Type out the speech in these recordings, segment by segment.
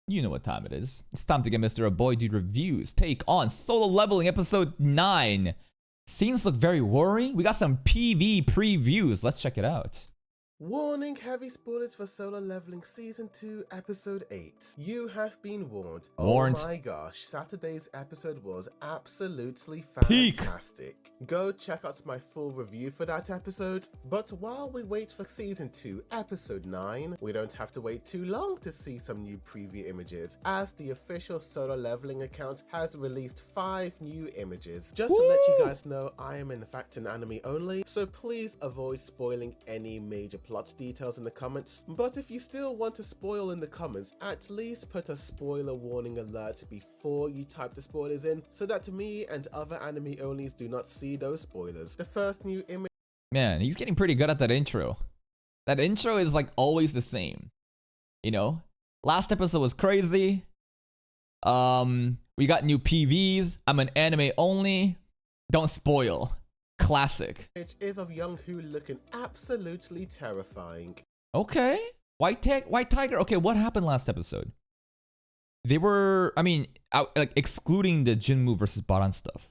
You know what time it is. It's time to get Mr. A Boydude Reviews take on Solo Leveling Episode 9. Scenes look very worrying. We got some PV previews. Let's check it out. Warning, heavy spoilers for Solo Leveling Season 2, Episode 8. You have been warned. Warned. Oh my gosh, Saturday's episode was absolutely Peak. fantastic. Go check out my full review for that episode. But while we wait for Season 2, Episode 9, we don't have to wait too long to see some new preview images, as the official Solo Leveling account has released 5 new images. Just to let you guys know, I am in fact an anime only, so please avoid spoiling any major plot details in the comments. But if you still want to spoil in the comments, at least put a spoiler warning alert before you type the spoilers in, so that me and other anime onlys do not see those spoilers. The first new image. Man, he's getting pretty good at that intro. That intro is like always the same. You know? Last episode was crazy. We got new PVs. I'm an anime only. Don't spoil. Classic. Is of Young-Hoo looking absolutely terrifying. Okay. White Tiger. Okay, what happened last episode? They were, like excluding the Jinmu versus Baran stuff.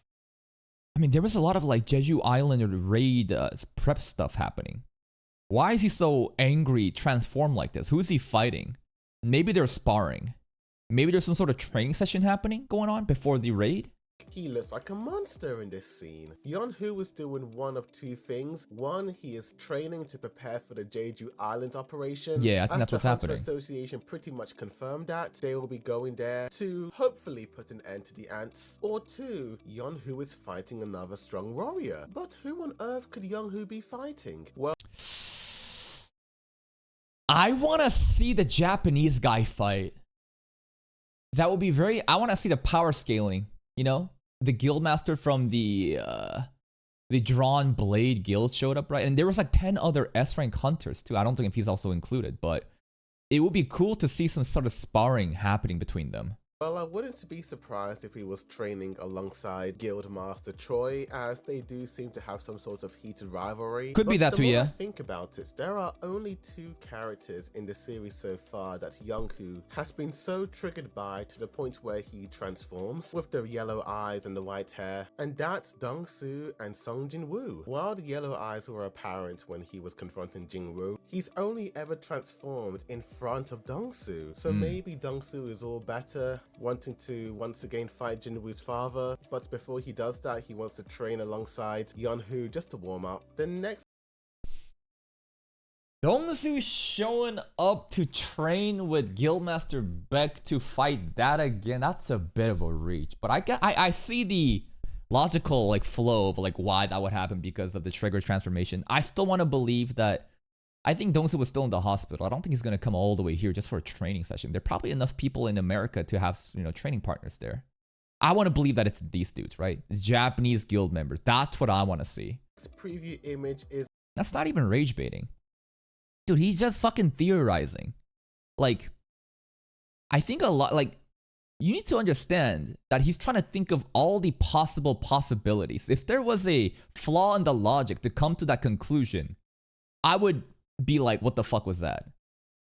I mean, there was a lot of like Jeju Island raid prep stuff happening. Why is he so angry, transformed like this? Who is he fighting? Maybe they're sparring. Maybe there's some sort of training session happening going on before the raid. He looks like a monster in this scene. Yeon-Hoo was doing one of two things. One, he is training to prepare for the Jeju Island operation. Yeah, I think that's what's happening. The Association pretty much confirmed that they will be going there to hopefully put an end to the ants. Or two, Yeon-Hoo is fighting another strong warrior. But who on earth could Yeon-Hoo be fighting? Well, I want to see the Japanese guy fight. That would be very... I want to see the power scaling, you know? The guildmaster from the Drawn Blade guild showed up, right? And there was like 10 other S-rank hunters too. I don't think if he's also included, but it would be cool to see some sort of sparring happening between them. Well, I wouldn't be surprised if he was training alongside Guildmaster Troy, as they do seem to have some sort of heated rivalry. Could be that too, yeah. Think about it, there are only 2 characters in the series so far that Yeon-Hoo has been so triggered by to the point where he transforms with the yellow eyes and the white hair, and that's Dong-Soo and Song Jin-woo. While the yellow eyes were apparent when he was confronting Jin-woo, he's only ever transformed in front of Dong-Soo. So maybe Dong-Soo is all better, wanting to once again fight Jin-woo's father, but before he does that, he wants to train alongside Yeon-Hoo just to warm up. The next... Dong-Soo showing up to train with Guildmaster Beck to fight that again. That's a bit of a reach, but I see the logical like flow of like why that would happen because of the trigger transformation. I still want to believe that. I think Dong-Soo was still in the hospital. I don't think he's going to come all the way here just for a training session. There are probably enough people in America to have, you know, training partners there. I want to believe that it's these dudes, right? The Japanese guild members. That's what I want to see. This preview image is... That's not even rage baiting. Dude, he's just fucking theorizing. Like, I think a lot, like, you need to understand that he's trying to think of all the possible possibilities. If there was a flaw in the logic to come to that conclusion, I would be like, what the fuck was that?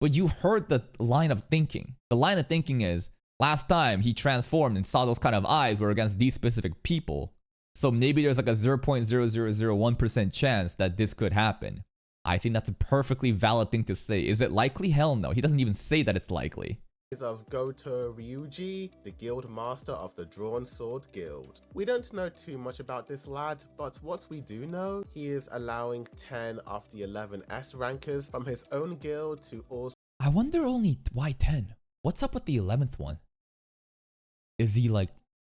But you heard the line of thinking. The line of thinking is, last time he transformed and saw those kind of eyes were against these specific people. So maybe there's like a 0.0001% chance that this could happen. I think that's a perfectly valid thing to say. Is it likely? Hell no. He doesn't even say that it's likely. Is of Goto Ryuji, the guild master of the Drawn Sword Guild. We don't know too much about this lad, but what we do know, he is allowing 10 of the 11 S rankers from his own guild to also... I wonder only why 10? What's up with the 11th one? Is he like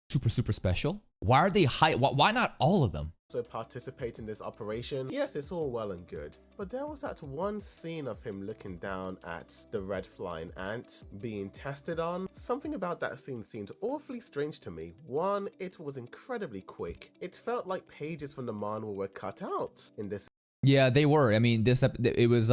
super special? Why are they high? Why not all of them? Participate in this operation. Yes, it's all well and good, but there was that one scene of him looking down at the red flying ant being tested on. Something about that scene seemed awfully strange to me. One, it was incredibly quick. It felt like pages from the manhwa were cut out in this. Yeah, they were. I mean, it was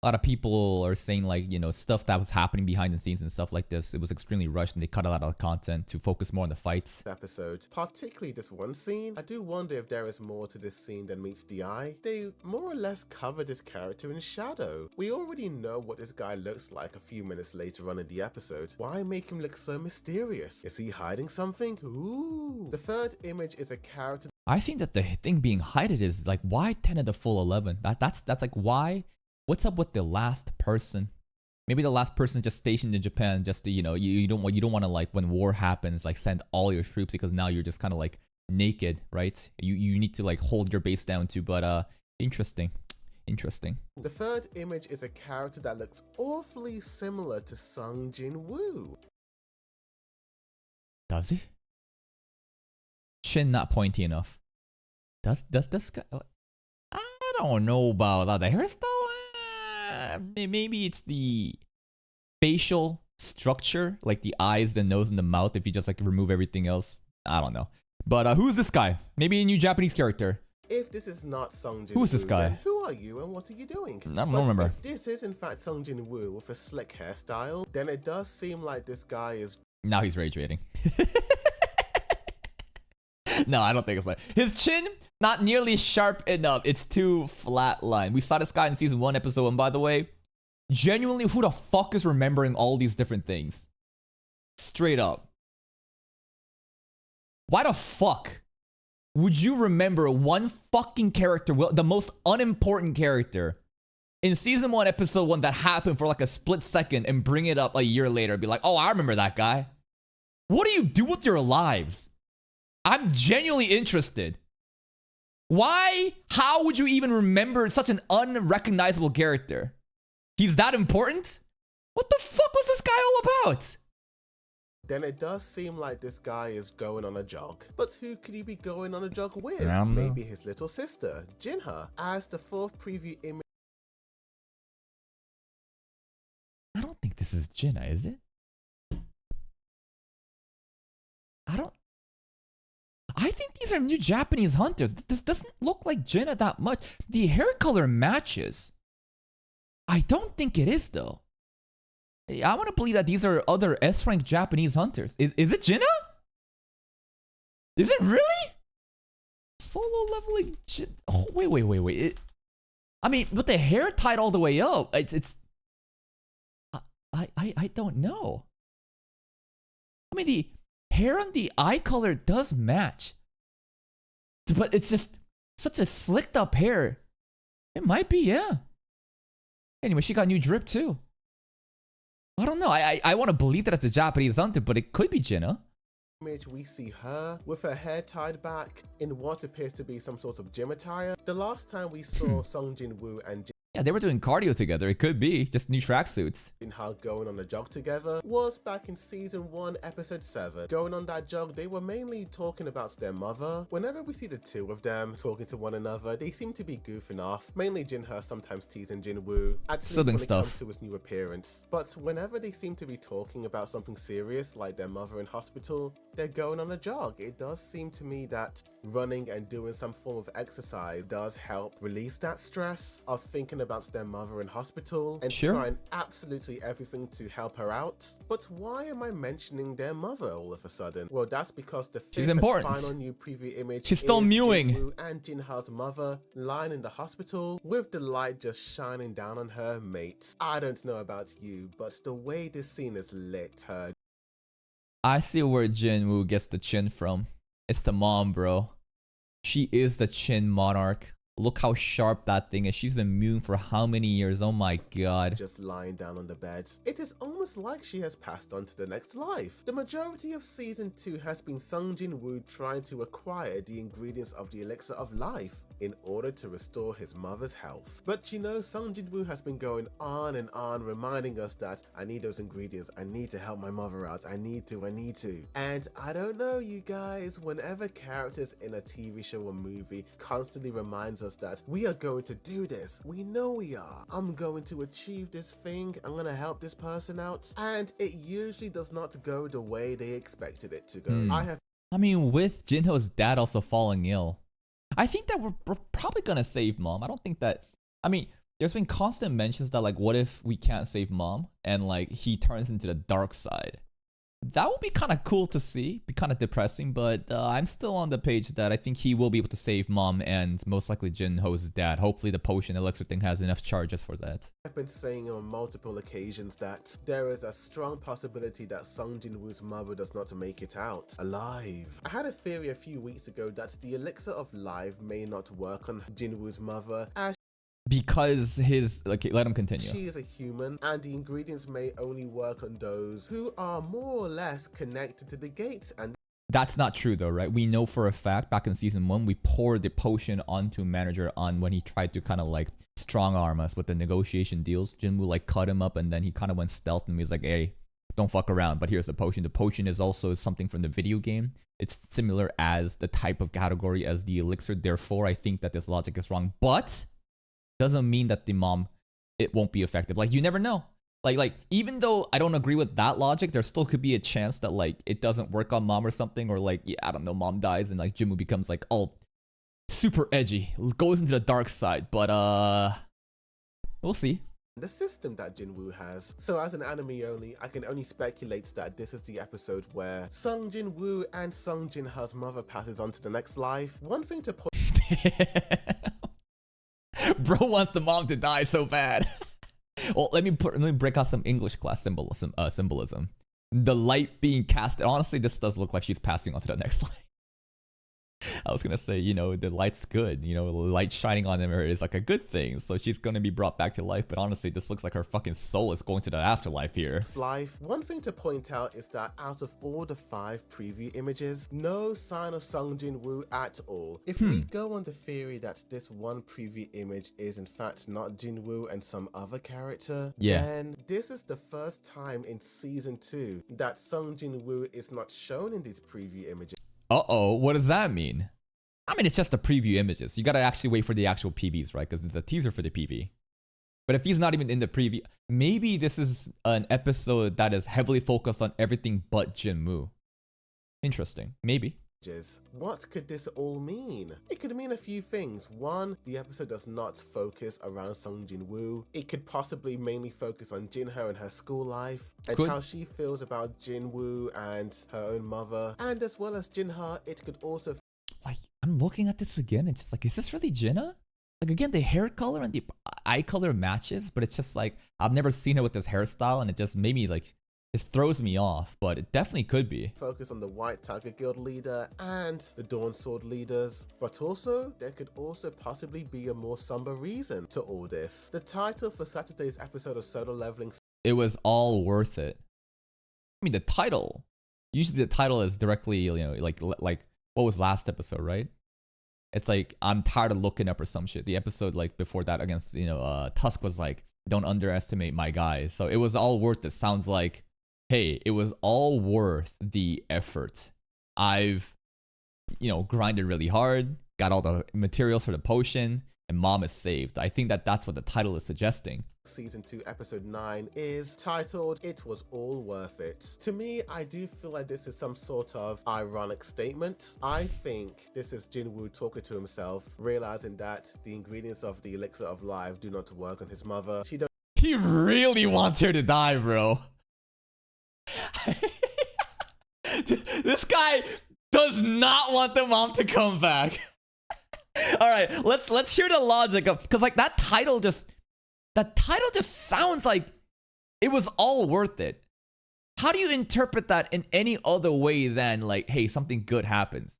A lot of people are saying like, you know, stuff that was happening behind the scenes and stuff like this. It was extremely rushed and they cut a lot of content to focus more on the fights. Episode, particularly this one scene, I do wonder if there is more to this scene than meets the eye. They more or less cover this character in shadow. We already know what this guy looks like a few minutes later on in the episode. Why make him look so mysterious? Is he hiding something? Ooh. The third image is a character. I think that the thing being hidden is like, why 10 of the full 11? That's like, why? What's up with the last person? Maybe the last person just stationed in Japan just to, you know, you don't want to like when war happens like send all your troops because now you're just kind of like naked, right? You need to like hold your base down too, but interesting. The third image is a character that looks awfully similar to Sung Jin-woo. Does he? Chin not pointy enough. Does this guy? I don't know about that. The hairstyle. Maybe it's the facial structure, like the eyes, the nose, and the mouth. If you just like remove everything else, I don't know. But who's this guy? Maybe a new Japanese character. If this is not Sung Jin-woo, who is this guy? then who are you and what are you doing? I don't remember. If this is in fact Sung Jin-woo with a slick hairstyle, then it does seem like this guy is. Now he's rage rating. No, I don't think it's like his chin. Not nearly sharp enough. It's too flat line. We saw this guy in season 1, episode 1, by the way. Genuinely, who the fuck is remembering all these different things? Straight up. Why the fuck would you remember one fucking character, the most unimportant character, in season 1, episode 1 that happened for like a split second and bring it up a year later and be like, oh, I remember that guy? What do you do with your lives? I'm genuinely interested. Why? How would you even remember such an unrecognizable character? He's that important? What the fuck was this guy all about? Then it does seem like this guy is going on a jog. But who could he be going on a jog with? I don't know. Maybe his little sister, Jinha, as the fourth preview image. I don't think this is Jinha, is it? I think these are new Japanese hunters. This doesn't look like Jinha that much. The hair color matches. I don't think it is though. I want to believe that these are other S-rank Japanese hunters. Is it Jinha? Is it really? Solo leveling oh, wait. I mean, with the hair tied all the way up, I don't know. I mean, the hair and the eye color does match, but it's just such a slicked up hair. It might be, yeah. Anyway, she got new drip too. I don't know. I want to believe that it's a Japanese hunter, but it could be Jinha. Image, we see her with her hair tied back in what appears to be some sort of gym attire. The last time we saw Sung Jin-woo and Yeah, they were doing cardio together. It could be just new tracksuits. Jinha going on a jog together was back in season 1, episode 7. Going on that jog, they were mainly talking about their mother. Whenever we see the two of them talking to one another, they seem to be goofing off. Mainly Jinha sometimes teasing Jin-woo, at least when it comes to his new appearance. But whenever they seem to be talking about something serious, like their mother in hospital, they're going on a jog. It does seem to me that running and doing some form of exercise does help release that stress of thinking about their mother in hospital and trying absolutely everything to help her out. But why am I mentioning their mother all of a sudden? Well, that's because the fifth and final new preview image She's still mewing. Jin-woo and Jinha's mother lying in the hospital with the light just shining down on her, mate. I don't know about you, but the way this scene is lit, her. I see where Jin-woo gets the chin from. It's the mom, bro. She is the chin monarch. Look how sharp that thing is. She's been mewing for how many years? Oh my god. Just lying down on the bed. It is almost like she has passed on to the next life. The majority of season 2 has been Sung Jin-woo trying to acquire the ingredients of the elixir of life in order to restore his mother's health. But you know, Sung Jin-woo has been going on and on reminding us that I need those ingredients, I need to help my mother out, I need to. And I don't know, you guys, whenever characters in a TV show or movie constantly reminds us that we are going to do this, we know we are, I'm going to achieve this thing, I'm going to help this person out, and it usually does not go the way they expected it to go. I mean, with Jinho's dad also falling ill, I think that we're probably gonna save mom. I don't think that. I mean, there's been constant mentions that like, what if we can't save mom and like he turns into the dark side? That would be kind of cool to see, be kind of depressing, but I'm still on the page that I think he will be able to save mom and most likely Jinho's dad. Hopefully the potion elixir thing has enough charges for that. I've been saying on multiple occasions that there is a strong possibility that Sung Jin-woo's mother does not make it out alive. I had a theory a few weeks ago that the elixir of life may not work on Jin-woo's mother, as because his, like, let him continue. she is a human and the ingredients may only work on those who are more or less connected to the gates, and that's not true though, right? We know for a fact back in season 1, we poured the potion onto manager on when he tried to kind of like strong arm us with the negotiation deals. Jinwoo like cut him up and then he kind of went stealth and he was like, hey, don't fuck around, but here's the potion. The potion is also something from the video game. It's similar as the type of category as the elixir. Therefore, I think that this logic is wrong, but doesn't mean that the mom, it won't be effective. Like, you never know. Like even though I don't agree with that logic, there still could be a chance that like it doesn't work on mom or something, or like, yeah, I don't know, mom dies and like Jinwoo becomes like all super edgy, goes into the dark side. But we'll see. the system that Jinwoo has. So as an anime only, I can only speculate that this is the episode where Sung Jinwoo and Sung Jinha's mother passes on to the next life. One thing to point Bro wants the mom to die so bad. Well, let me break out some English class symbolism. The light being cast. Honestly, this does look like she's passing on to the next life. I was gonna say, you know, the light's good. You know, the light shining on her is like a good thing. So she's gonna be brought back to life. But honestly, this looks like her fucking soul is going to the afterlife here. Life. One thing to point out is that out of all the 5 preview images, no sign of Sung Jin-woo at all. If we go on the theory that this one preview image is in fact not Jin-woo and some other character, then this is the first time in season 2 that Sung Jin-woo is not shown in these preview images. Uh-oh, what does that mean? I mean, it's just the preview images. You gotta actually wait for the actual PVs, right? Because it's a teaser for the PV. But if he's not even in the preview, maybe this is an episode that is heavily focused on everything but Jinwoo. Interesting. Maybe. What could this all mean? It could mean a few things. One, the episode does not focus around Sung Jin-woo. It could possibly mainly focus on Jinho and her school life, and how she feels about Jinwoo and her own mother. And as well as Jinha, it could also... Like, I'm looking at this again, it's just like, is this really Jinha? Like, again, the hair color and the eye color matches, but it's just like, I've never seen her with this hairstyle, and it just made me like, it throws me off, but it definitely could be. Focus on the White Tiger Guild leader and the Dawn Sword leaders. But also, there could also possibly be a more somber reason to all this. The title for Saturday's episode of Solo Leveling... It was all worth it. I mean, the title. Usually the title is directly, you know, like what was last episode, right? It's like, I'm tired of looking up or some shit. The episode like before that against, you know, Tusk was like, don't underestimate my guys. So it was all worth it. Sounds like, hey, it was all worth the effort. I've, you know, grinded really hard, got all the materials for the potion, and mom is saved. I think that that's what the title is suggesting. Season 2 episode 9 is titled It Was All Worth It. To me, I do feel like this is some sort of ironic statement. I think this is Jinwoo talking to himself, realizing that the ingredients of the elixir of life do not work on his mother. He really wants her to die, bro. This guy does not want the mom to come back. All right, let's hear the logic of, because like that title just sounds like it was all worth it. How do you interpret that in any other way than like, hey, something good happens?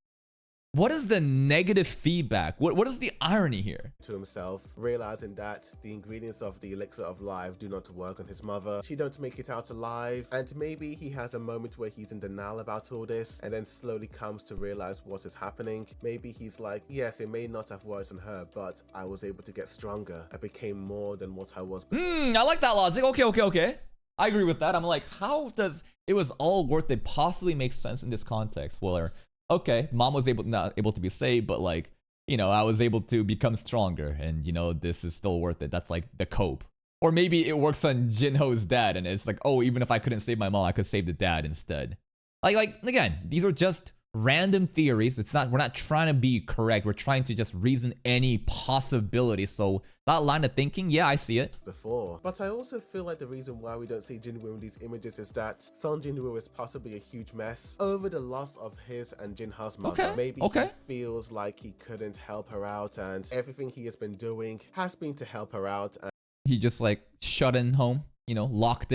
What is the negative feedback? What is the irony here? To himself, realizing that the ingredients of the elixir of life do not work on his mother. She don't make it out alive. And maybe he has a moment where he's in denial about all this and then slowly comes to realize what is happening. Maybe he's like, yes, it may not have worked on her, but I was able to get stronger. I became more than what I was. I like that logic. Okay. I agree with that. I'm like, how does it was all worth it possibly make sense in this context? Well, okay, mom was not able to be saved, but like, you know, I was able to become stronger, and you know, this is still worth it. That's like the cope. Or maybe it works on Jinho's dad, and it's like, oh, even if I couldn't save my mom, I could save the dad instead. Like again, these are just random theories. We're not trying to be correct. We're trying to just reason any possibility. So that line of thinking, yeah, I see it. Before. But I also feel like the reason why we don't see Jinwoo in these images is that Song Jinwoo is possibly a huge mess over the loss of his and Jinha's mother. Maybe he feels like he couldn't help her out, and everything he has been doing has been to help her out. And he just like shut in home, you know, locked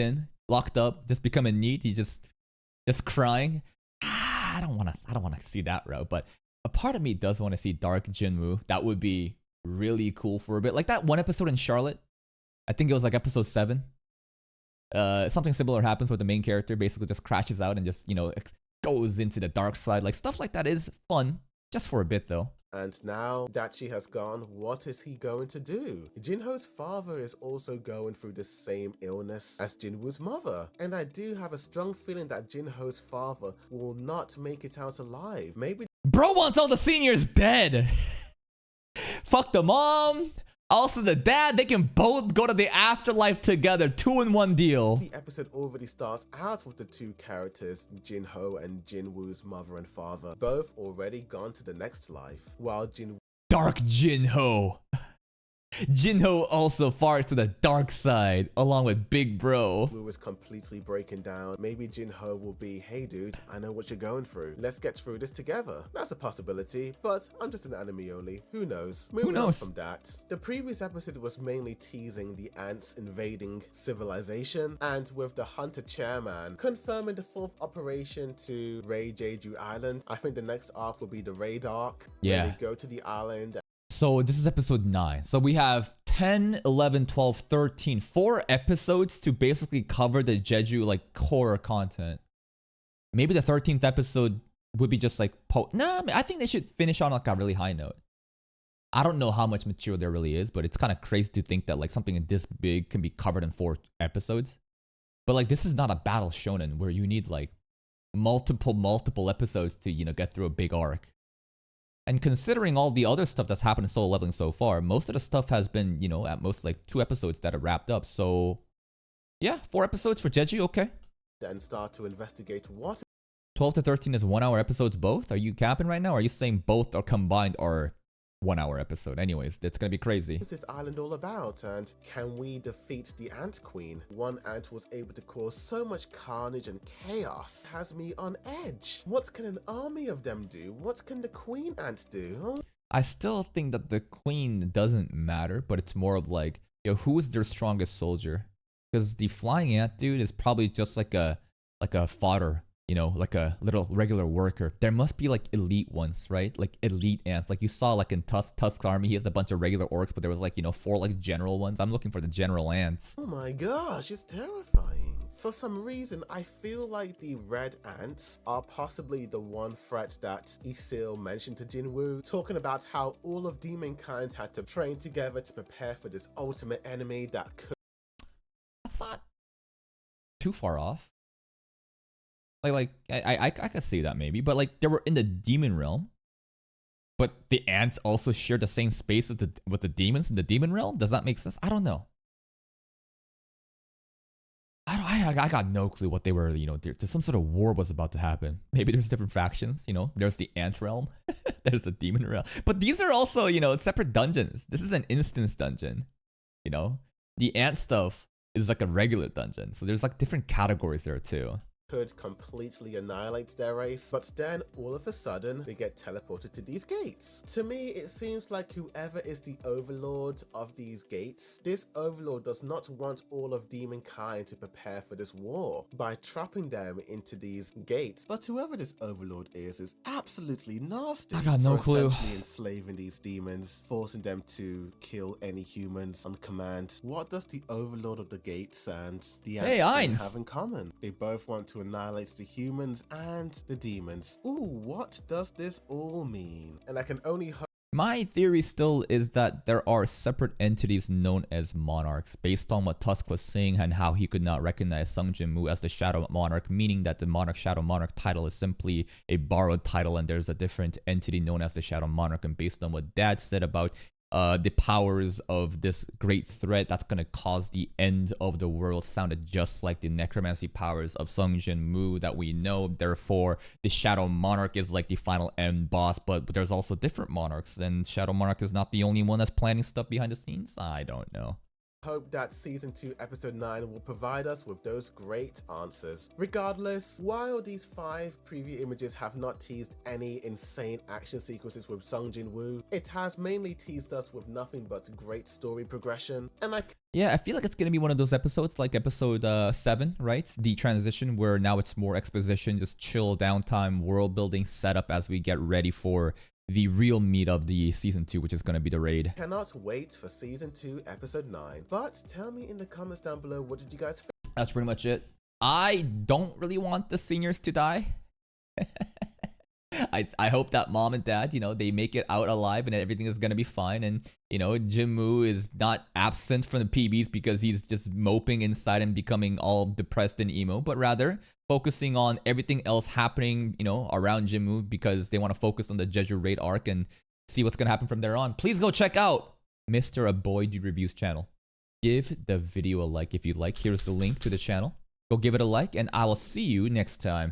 up, just becoming neat. He just crying. I don't want to see that route, but a part of me does want to see Dark Jinwoo. That would be really cool for a bit. Like that one episode in Charlotte, I think it was like episode 7. Something similar happens where the main character basically just crashes out and just, you know, goes into the dark side. Like stuff like that is fun, just for a bit though. And now that she has gone, what is he going to do? Jinho's father is also going through the same illness as Jinwoo's mother. And I do have a strong feeling that Jinho's father will not make it out alive. Maybe bro wants all the seniors dead. Fuck the mom. Also the dad, they can both go to the afterlife together. 2-in-1 deal. The episode already starts out with the two characters, Jinho and Jinwoo's mother and father, both already gone to the next life, while Dark Jinho. Jinho also far to the dark side, along with Big Bro. Woo is completely breaking down. Maybe Jinho will be, hey dude, I know what you're going through. Let's get through this together. That's a possibility, but I'm just an anime only. Who knows? Moving on from that. The previous episode was mainly teasing the ants invading civilization, and with the Hunter Chairman confirming the 4th operation to raid Jeju Island. I think the next arc will be the raid arc. Yeah. Where they go to the island. So this is episode 9. So we have 10, 11, 12, 13, 4 episodes to basically cover the Jeju like core content. Maybe the 13th episode would be just like I think they should finish on like a really high note. I don't know how much material there really is, but it's kind of crazy to think that like something this big can be covered in 4 episodes. But like this is not a battle shonen where you need like multiple episodes to, you know, get through a big arc. And considering all the other stuff that's happened in Solo Leveling so far, most of the stuff has been, you know, at most like 2 episodes that are wrapped up. So yeah, 4 episodes for Jeju, okay. Then start to investigate what 12 to 13 is 1-hour episodes both? Are you capping right now? Or are you saying both are combined are 1-hour episode? Anyways, it's gonna be crazy. What is this island all about, and can we defeat the Ant Queen? One ant was able to cause so much carnage and chaos. Has me on edge. What can an army of them do? What can the Queen Ant do? Huh? I still think that the Queen doesn't matter, but it's more of like, yo, who is their strongest soldier? Because the flying ant dude is probably just like a fodder. You know, like a little regular worker. There must be like elite ones, right? Like elite ants. Like you saw like in Tusk's army, he has a bunch of regular orcs, but there was like, you know, 4 like general ones. I'm looking for the general ants. Oh my gosh, it's terrifying. For some reason, I feel like the red ants are possibly the one threat that Isil mentioned to Jinwoo, talking about how all of demonkind had to train together to prepare for this ultimate enemy that could... That's not too far off. Like I could see that maybe, but like they were in the demon realm, but the ants also share the same space with the demons in the demon realm. Does that make sense? I don't know. I got no clue what they were. You know, there's some sort of war was about to happen. Maybe there's different factions. You know, there's the ant realm, there's the demon realm, but these are also, you know, separate dungeons. This is an instance dungeon. You know, the ant stuff is like a regular dungeon, so there's like different categories there too. Could completely annihilate their race, but then all of a sudden they get teleported to these gates. To me, it seems like whoever is the overlord of these gates, this overlord does not want all of demonkind to prepare for this war by trapping them into these gates. But whoever this overlord is absolutely nasty. I got no clue. Essentially enslaving these demons, forcing them to kill any humans on command. What does the overlord of the gates and the ants have in common? They both want to annihilate the humans and the demons. Ooh, what does this all mean? And I can only hope. My theory still is that there are separate entities known as monarchs, based on what Tusk was saying and how he could not recognize Sung Jin-woo as the Shadow Monarch, meaning that the Shadow Monarch title is simply a borrowed title and there's a different entity known as the Shadow Monarch. And based on what Dad said about the powers of this great threat that's gonna cause the end of the world sounded just like the necromancy powers of Sung Jin Woo that we know. Therefore, the Shadow Monarch is like the final end boss, but there's also different monarchs, and Shadow Monarch is not the only one that's planning stuff behind the scenes. I don't know. Hope that season 2 episode 9 will provide us with those great answers. Regardless, while these 5 preview images have not teased any insane action sequences with Sung Jin Woo, it has mainly teased us with nothing but great story progression, and yeah, I feel like it's gonna be one of those episodes like episode 7, right? The transition where now it's more exposition, just chill downtime, world building setup as we get ready for the real meat of the season 2, which is going to be the raid. Cannot wait for season 2 episode 9. But tell me in the comments down below, what did you guys think? That's pretty much it. I don't really want the seniors to die. I hope that mom and dad, you know, they make it out alive and everything is gonna be fine. And, you know, Jin Woo is not absent from the PBs because he's just moping inside and becoming all depressed and emo, but rather focusing on everything else happening, you know, around Jin Woo because they want to focus on the Jeju raid arc and see what's gonna happen from there on. Please go check out Mr. A Boydude Reviews channel. Give the video a like if you like. Here's the link to the channel. Go give it a like, and I will see you next time.